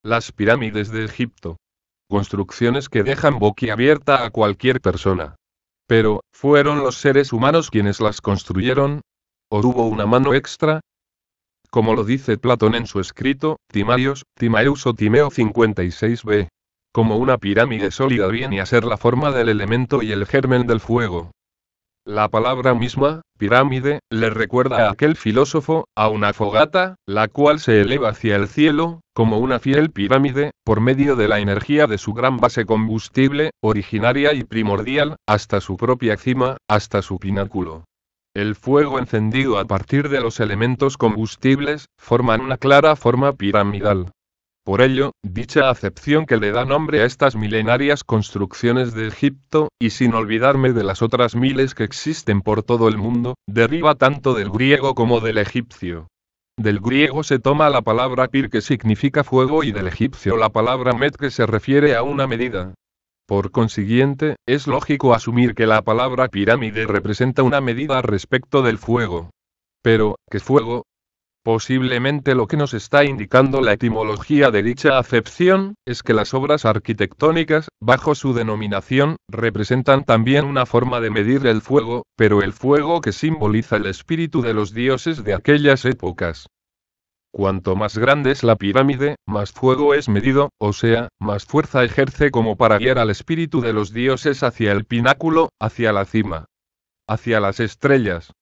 Las pirámides de Egipto. Construcciones que dejan boquiabierta a cualquier persona. Pero, ¿fueron los seres humanos quienes las construyeron? ¿O hubo una mano extra? Como lo dice Platón en su escrito, Timaios, Timaeus o Timeo 56b. Como una pirámide sólida viene a ser la forma del elemento y el germen del fuego. La palabra misma, pirámide, le recuerda a aquel filósofo, a una fogata, la cual se eleva hacia el cielo, como una fiel pirámide, por medio de la energía de su gran base combustible, originaria y primordial, hasta su propia cima, hasta su pináculo. El fuego encendido a partir de los elementos combustibles, forman una clara forma piramidal. Por ello, dicha acepción que le da nombre a estas milenarias construcciones de Egipto, y sin olvidarme de las otras miles que existen por todo el mundo, deriva tanto del griego como del egipcio. Del griego se toma la palabra pir que significa fuego y del egipcio la palabra met que se refiere a una medida. Por consiguiente, es lógico asumir que la palabra pirámide representa una medida respecto del fuego. Pero, ¿qué fuego? Posiblemente lo que nos está indicando la etimología de dicha acepción, es que las obras arquitectónicas, bajo su denominación, representan también una forma de medir el fuego, pero el fuego que simboliza el espíritu de los dioses de aquellas épocas. Cuanto más grande es la pirámide, más fuego es medido, o sea, más fuerza ejerce como para guiar al espíritu de los dioses hacia el pináculo, hacia la cima, hacia las estrellas.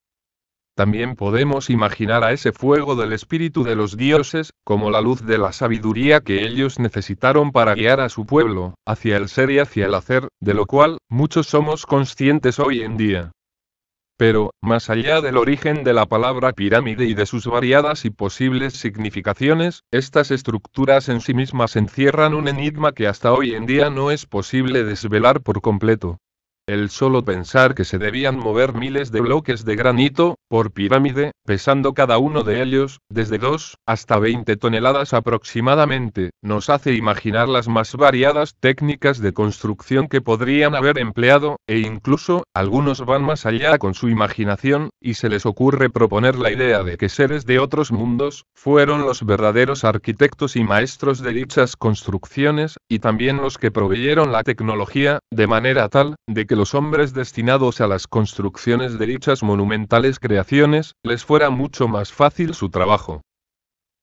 También podemos imaginar a ese fuego del espíritu de los dioses, como la luz de la sabiduría que ellos necesitaron para guiar a su pueblo, hacia el ser y hacia el hacer, de lo cual, muchos somos conscientes hoy en día. Pero, más allá del origen de la palabra pirámide y de sus variadas y posibles significaciones, estas estructuras en sí mismas encierran un enigma que hasta hoy en día no es posible desvelar por completo. El solo pensar que se debían mover miles de bloques de granito, por pirámide, pesando cada uno de ellos, desde 2 hasta 20 toneladas aproximadamente, nos hace imaginar las más variadas técnicas de construcción que podrían haber empleado, e incluso, algunos van más allá con su imaginación, y se les ocurre proponer la idea de que seres de otros mundos, fueron los verdaderos arquitectos y maestros de dichas construcciones, y también los que proveyeron la tecnología, de manera tal, de que los hombres destinados a las construcciones de dichas monumentales creaciones, les fuera mucho más fácil su trabajo.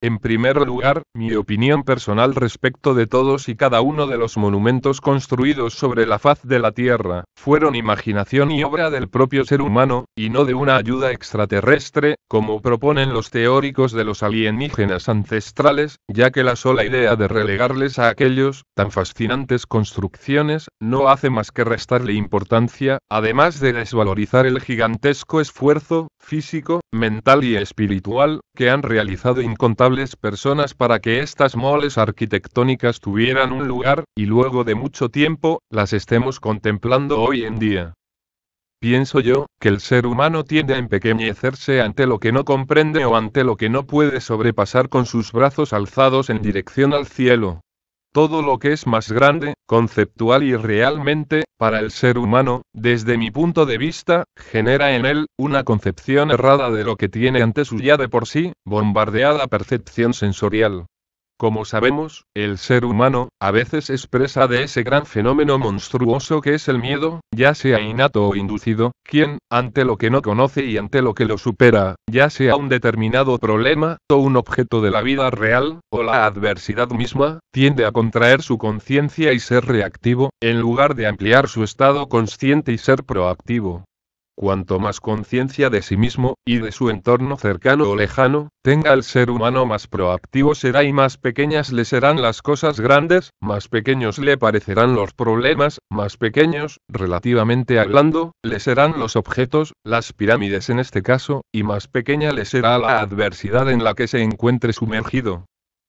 En primer lugar, mi opinión personal respecto de todos y cada uno de los monumentos construidos sobre la faz de la Tierra, fueron imaginación y obra del propio ser humano, y no de una ayuda extraterrestre, como proponen los teóricos de los alienígenas ancestrales, ya que la sola idea de relegarles a aquellos, tan fascinantes construcciones, no hace más que restarle importancia, además de desvalorizar el gigantesco esfuerzo, físico, mental y espiritual, que han realizado incontables personas para que estas moles arquitectónicas tuvieran un lugar, y luego de mucho tiempo, las estemos contemplando hoy en día. Pienso yo, que el ser humano tiende a empequeñecerse ante lo que no comprende o ante lo que no puede sobrepasar con sus brazos alzados en dirección al cielo. Todo lo que es más grande, conceptual y realmente, para el ser humano, desde mi punto de vista, genera en él, una concepción errada de lo que tiene ante su ya de por sí, bombardeada percepción sensorial. Como sabemos, el ser humano, a veces es presa de ese gran fenómeno monstruoso que es el miedo, ya sea innato o inducido, quien, ante lo que no conoce y ante lo que lo supera, ya sea un determinado problema, o un objeto de la vida real, o la adversidad misma, tiende a contraer su conciencia y ser reactivo, en lugar de ampliar su estado consciente y ser proactivo. Cuanto más conciencia de sí mismo, y de su entorno cercano o lejano, tenga el ser humano, más proactivo será y más pequeñas le serán las cosas grandes, más pequeños le parecerán los problemas, más pequeños, relativamente hablando, le serán los objetos, las pirámides en este caso, y más pequeña le será la adversidad en la que se encuentre sumergido.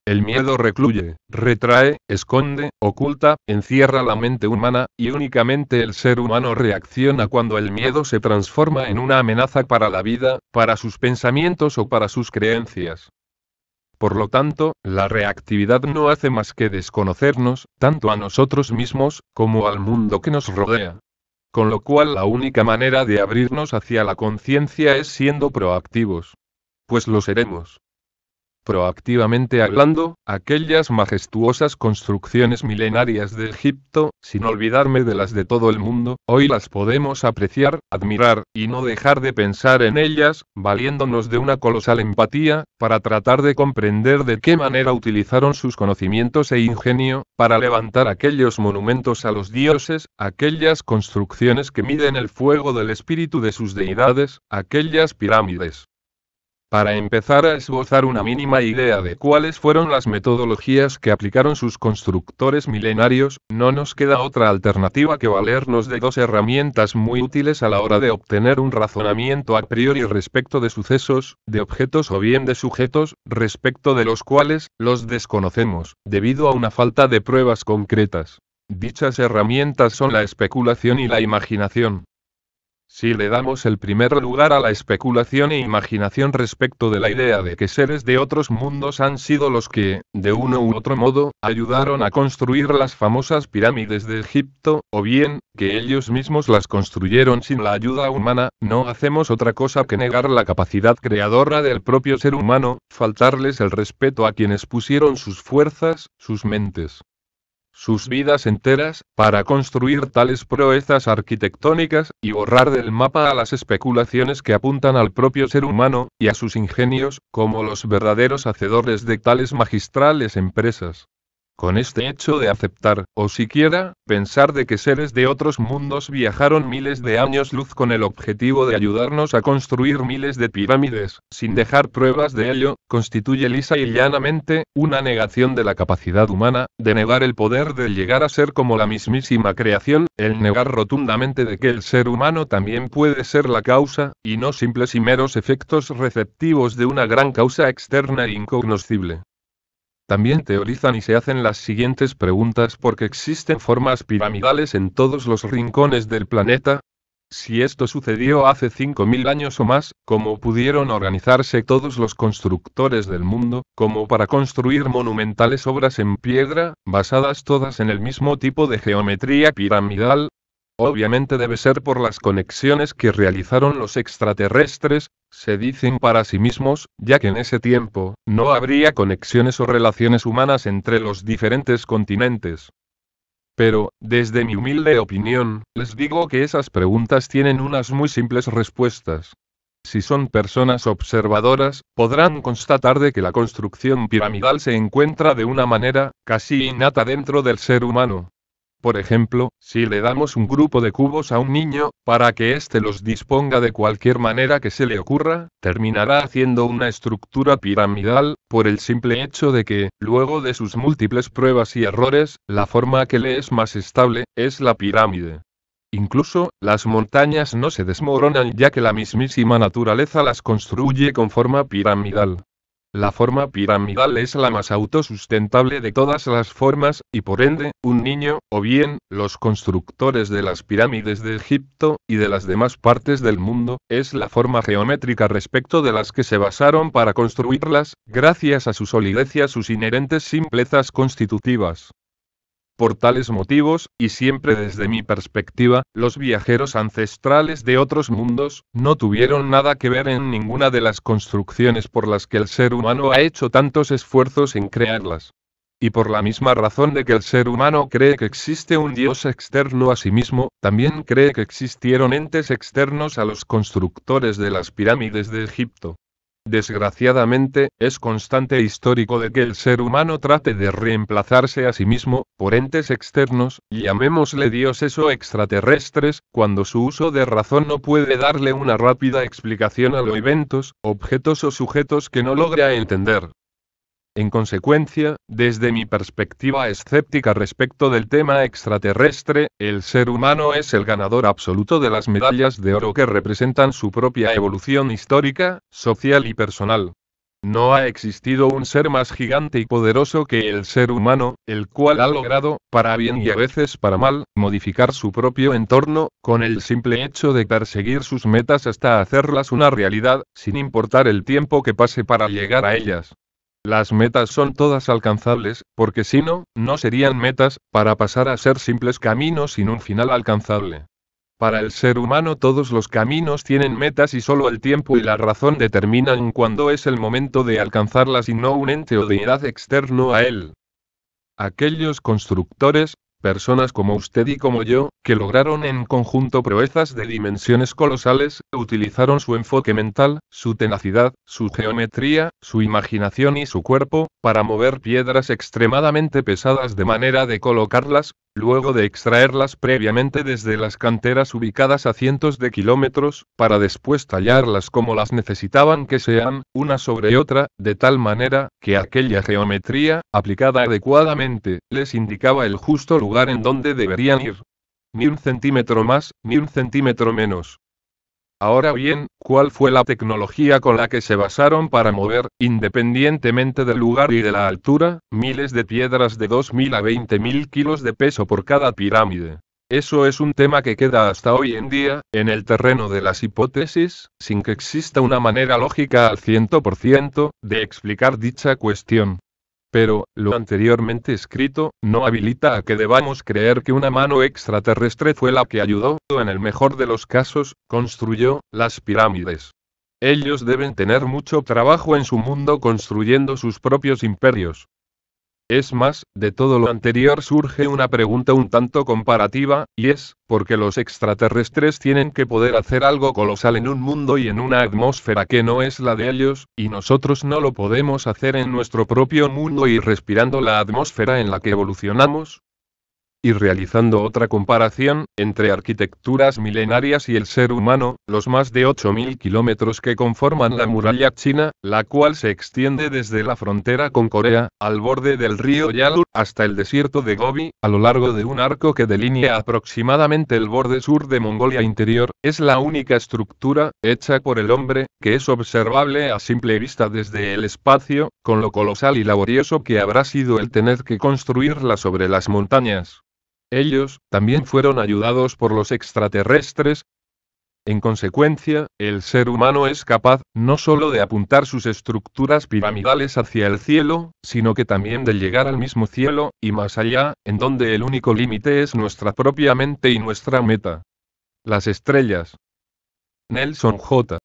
El miedo recluye, retrae, esconde, oculta, encierra la mente humana, y únicamente el ser humano reacciona cuando el miedo se transforma en una amenaza para la vida, para sus pensamientos o para sus creencias. Por lo tanto, la reactividad no hace más que desconocernos, tanto a nosotros mismos, como al mundo que nos rodea. Con lo cual la única manera de abrirnos hacia la conciencia es siendo proactivos. Pues lo seremos. Proactivamente hablando, aquellas majestuosas construcciones milenarias de Egipto, sin olvidarme de las de todo el mundo, hoy las podemos apreciar, admirar, y no dejar de pensar en ellas, valiéndonos de una colosal empatía, para tratar de comprender de qué manera utilizaron sus conocimientos e ingenio, para levantar aquellos monumentos a los dioses, aquellas construcciones que miden el fuego del espíritu de sus deidades, aquellas pirámides. Para empezar a esbozar una mínima idea de cuáles fueron las metodologías que aplicaron sus constructores milenarios, no nos queda otra alternativa que valernos de dos herramientas muy útiles a la hora de obtener un razonamiento a priori respecto de sucesos, de objetos o bien de sujetos, respecto de los cuales los desconocemos, debido a una falta de pruebas concretas. Dichas herramientas son la especulación y la imaginación. Si le damos el primer lugar a la especulación e imaginación respecto de la idea de que seres de otros mundos han sido los que, de uno u otro modo, ayudaron a construir las famosas pirámides de Egipto, o bien, que ellos mismos las construyeron sin la ayuda humana, no hacemos otra cosa que negar la capacidad creadora del propio ser humano, faltarles el respeto a quienes pusieron sus fuerzas, sus mentes, sus vidas enteras, para construir tales proezas arquitectónicas, y borrar del mapa a las especulaciones que apuntan al propio ser humano, y a sus ingenios, como los verdaderos hacedores de tales magistrales empresas. Con este hecho de aceptar, o siquiera, pensar de que seres de otros mundos viajaron miles de años luz con el objetivo de ayudarnos a construir miles de pirámides, sin dejar pruebas de ello, constituye lisa y llanamente, una negación de la capacidad humana, de negar el poder de llegar a ser como la mismísima creación, el negar rotundamente de que el ser humano también puede ser la causa, y no simples y meros efectos receptivos de una gran causa externa e incognoscible. También teorizan y se hacen las siguientes preguntas porque existen formas piramidales en todos los rincones del planeta. Si esto sucedió hace 5000 años o más, ¿cómo pudieron organizarse todos los constructores del mundo, como para construir monumentales obras en piedra, basadas todas en el mismo tipo de geometría piramidal? Obviamente debe ser por las conexiones que realizaron los extraterrestres, se dicen para sí mismos, ya que en ese tiempo, no habría conexiones o relaciones humanas entre los diferentes continentes. Pero, desde mi humilde opinión, les digo que esas preguntas tienen unas muy simples respuestas. Si son personas observadoras, podrán constatar de que la construcción piramidal se encuentra de una manera, casi innata dentro del ser humano. Por ejemplo, si le damos un grupo de cubos a un niño, para que éste los disponga de cualquier manera que se le ocurra, terminará haciendo una estructura piramidal, por el simple hecho de que, luego de sus múltiples pruebas y errores, la forma que le es más estable, es la pirámide. Incluso, las montañas no se desmoronan ya que la mismísima naturaleza las construye con forma piramidal. La forma piramidal es la más autosustentable de todas las formas, y por ende, un niño, o bien, los constructores de las pirámides de Egipto, y de las demás partes del mundo, es la forma geométrica respecto de las que se basaron para construirlas, gracias a su solidez y a sus inherentes simplezas constitutivas. Por tales motivos, y siempre desde mi perspectiva, los viajeros ancestrales de otros mundos, no tuvieron nada que ver en ninguna de las construcciones por las que el ser humano ha hecho tantos esfuerzos en crearlas. Y por la misma razón de que el ser humano cree que existe un Dios externo a sí mismo, también cree que existieron entes externos a los constructores de las pirámides de Egipto. Desgraciadamente, es constante histórico de que el ser humano trate de reemplazarse a sí mismo, por entes externos, llamémosle dioses o extraterrestres, cuando su uso de razón no puede darle una rápida explicación a los eventos, objetos o sujetos que no logra entender. En consecuencia, desde mi perspectiva escéptica respecto del tema extraterrestre, el ser humano es el ganador absoluto de las medallas de oro que representan su propia evolución histórica, social y personal. No ha existido un ser más gigante y poderoso que el ser humano, el cual ha logrado, para bien y a veces para mal, modificar su propio entorno, con el simple hecho de perseguir sus metas hasta hacerlas una realidad, sin importar el tiempo que pase para llegar a ellas. Las metas son todas alcanzables, porque si no, no serían metas, para pasar a ser simples caminos sin un final alcanzable. Para el ser humano todos los caminos tienen metas y solo el tiempo y la razón determinan cuándo es el momento de alcanzarlas y no un ente o deidad externo a él. Aquellos constructores, personas como usted y como yo, que lograron en conjunto proezas de dimensiones colosales, utilizaron su enfoque mental, su tenacidad, su geometría, su imaginación y su cuerpo, para mover piedras extremadamente pesadas de manera de colocarlas, luego de extraerlas previamente desde las canteras ubicadas a cientos de kilómetros, para después tallarlas como las necesitaban que sean, una sobre otra, de tal manera, que aquella geometría, aplicada adecuadamente, les indicaba el justo lugar en donde deberían ir. Ni un centímetro más, ni un centímetro menos. Ahora bien, ¿cuál fue la tecnología con la que se basaron para mover, independientemente del lugar y de la altura, miles de piedras de 2.000 a 20.000 kilos de peso por cada pirámide? Eso es un tema que queda hasta hoy en día, en el terreno de las hipótesis, sin que exista una manera lógica al 100% de explicar dicha cuestión. Pero, lo anteriormente escrito, no habilita a que debamos creer que una mano extraterrestre fue la que ayudó, o en el mejor de los casos, construyó, las pirámides. Ellos deben tener mucho trabajo en su mundo construyendo sus propios imperios. Es más, de todo lo anterior surge una pregunta un tanto comparativa, y es, ¿por qué los extraterrestres tienen que poder hacer algo colosal en un mundo y en una atmósfera que no es la de ellos, y nosotros no lo podemos hacer en nuestro propio mundo y respirando la atmósfera en la que evolucionamos? Y realizando otra comparación, entre arquitecturas milenarias y el ser humano, los más de 8.000 kilómetros que conforman la muralla china, la cual se extiende desde la frontera con Corea, al borde del río Yalu, hasta el desierto de Gobi, a lo largo de un arco que delinea aproximadamente el borde sur de Mongolia Interior, es la única estructura, hecha por el hombre, que es observable a simple vista desde el espacio, con lo colosal y laborioso que habrá sido el tener que construirla sobre las montañas. Ellos, también fueron ayudados por los extraterrestres. En consecuencia, el ser humano es capaz, no solo de apuntar sus estructuras piramidales hacia el cielo, sino que también de llegar al mismo cielo, y más allá, en donde el único límite es nuestra propia mente y nuestra meta. Las estrellas. Nelson J.